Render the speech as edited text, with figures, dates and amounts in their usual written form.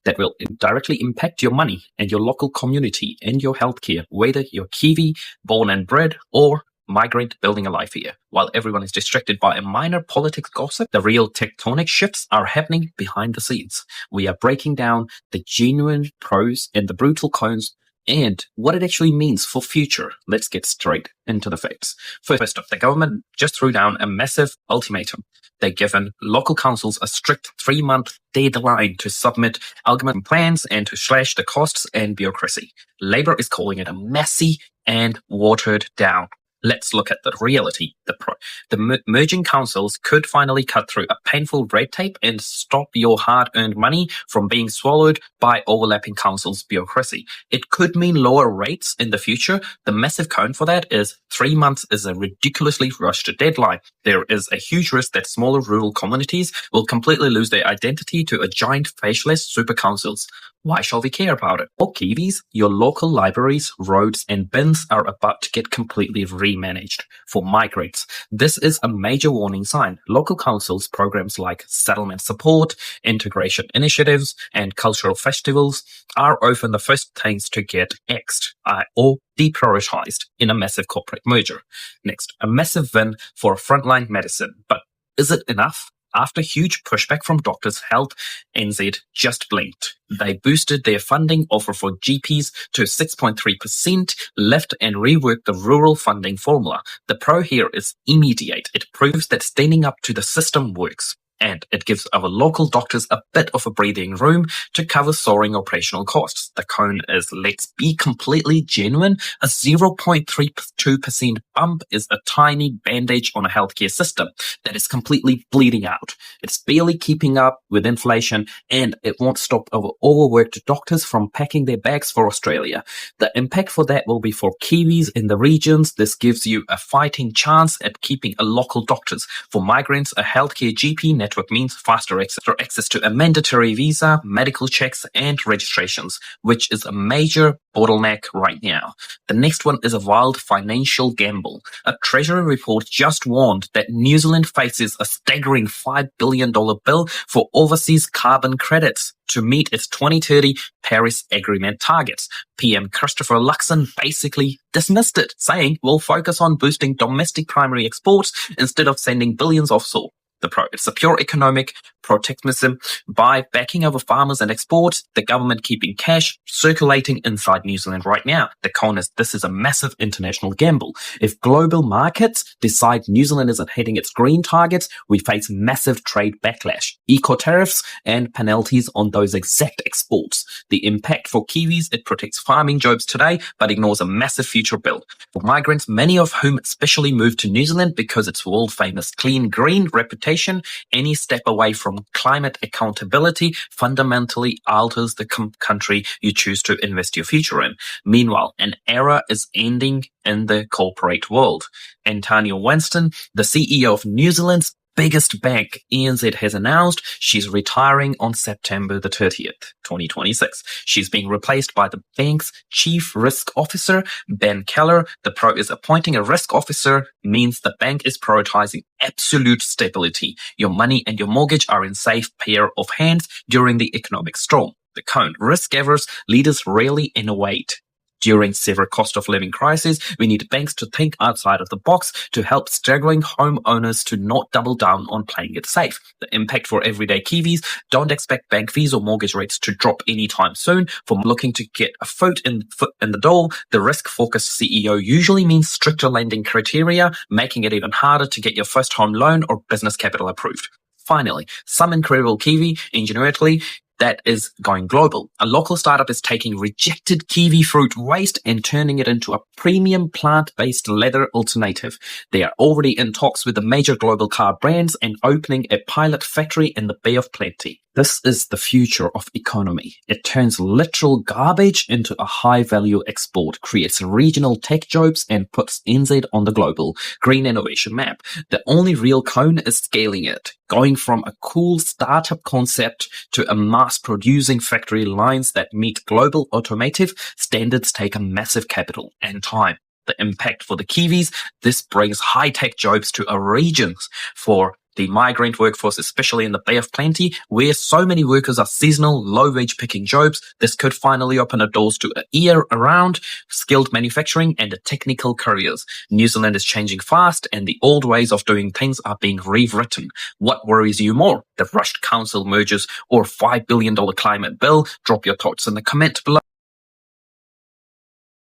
that will directly impact your money and your local community and your healthcare, whether you're Kiwi, born and bred, or migrant building a life here. While everyone is distracted by a minor politics gossip, the real tectonic shifts are happening behind the scenes. We are breaking down the genuine pros and the brutal cons and what it actually means for future. Let's get straight into the facts. First off, the government just threw down a massive ultimatum. They've given local councils a strict 3-month deadline to submit argument plans and to slash the costs and bureaucracy. Labour is calling it a messy and watered down. Let's look at the reality. The merging councils could finally cut through a painful red tape and stop your hard-earned money from being swallowed by overlapping councils' bureaucracy. It could mean lower rates in the future. The massive con for that is 3 months is a ridiculously rushed deadline. There is a huge risk that smaller rural communities will completely lose their identity to a giant faceless super councils. Why shall we care about it? For Kiwis, your local libraries, roads and bins are about to get completely remanaged. For migrants, this is a major warning sign. Local councils' programs like settlement support, integration initiatives and cultural festivals are often the first things to get axed or deprioritized in a massive corporate merger. Next, a massive win for frontline medicine. But is it enough? After huge pushback from Doctors Health, ANZ just blinked. They boosted their funding offer for GPs to 6.3%, left and reworked the rural funding formula. The pro here is immediate. It proves that standing up to the system works. And it gives our local doctors a bit of a breathing room to cover soaring operational costs. The con is, let's be completely genuine, a 0.32% bump is a tiny bandage on a healthcare system that is completely bleeding out. It's barely keeping up with inflation, and it won't stop our overworked doctors from packing their bags for Australia. The impact for that will be for Kiwis in the regions. This gives you a fighting chance at keeping a local doctors. For migrants, a healthcare GP network means faster access to a mandatory visa, medical checks and registrations, which is a major bottleneck right now. The next one is a wild financial gamble. A Treasury report just warned that New Zealand faces a staggering $5 billion bill for overseas carbon credits to meet its 2030 Paris Agreement targets. PM Christopher Luxon basically dismissed it, saying we'll focus on boosting domestic primary exports instead of sending billions offshore. It's a pure economic protectionism by backing over farmers and exports, the government keeping cash circulating inside New Zealand right now. The con is this is a massive international gamble. If global markets decide New Zealand isn't hitting its green targets, we face massive trade backlash, eco-tariffs and penalties on those exact exports. The impact for Kiwis, it protects farming jobs today, but ignores a massive future bill. For migrants, many of whom especially moved to New Zealand because its world-famous clean green reputation, any step away from climate accountability fundamentally alters the country you choose to invest your future in. Meanwhile, an era is ending in the corporate world. Antonia Winston, the CEO of New Zealand's biggest bank, ANZ, has announced she's retiring on September the 30th, 2026. She's being replaced by the bank's chief risk officer, Ben Keller. The pro is appointing a risk officer means the bank is prioritizing absolute stability. Your money and your mortgage are in safe pair of hands during the economic storm. The con, risk-averse leaders rarely innovate. During severe cost of living crises, we need banks to think outside of the box to help struggling homeowners to not double down on playing it safe. The impact for everyday Kiwis, don't expect bank fees or mortgage rates to drop anytime soon. For looking to get a foot in the door, the risk-focused CEO usually means stricter lending criteria, making it even harder to get your first home loan or business capital approved. Finally, some incredible Kiwi ingenuity that is going global. A local startup is taking rejected kiwi fruit waste and turning it into a premium plant-based leather alternative. They are already in talks with the major global car brands and opening a pilot factory in the Bay of Plenty. This is the future of economy. It turns literal garbage into a high-value export, creates regional tech jobs, and puts NZ on the global green innovation map. The only real cone is scaling it, going from a cool startup concept to a mass-producing factory lines that meet global automotive standards take a massive capital and time. The impact for the Kiwis, this brings high-tech jobs to our regions. For the migrant workforce, especially in the Bay of Plenty, where so many workers are seasonal, low-wage picking jobs. This could finally open the doors to a year-round skilled manufacturing and technical careers. New Zealand is changing fast, and the old ways of doing things are being rewritten. What worries you more, the rushed council mergers or $5 billion climate bill? Drop your thoughts in the comment below.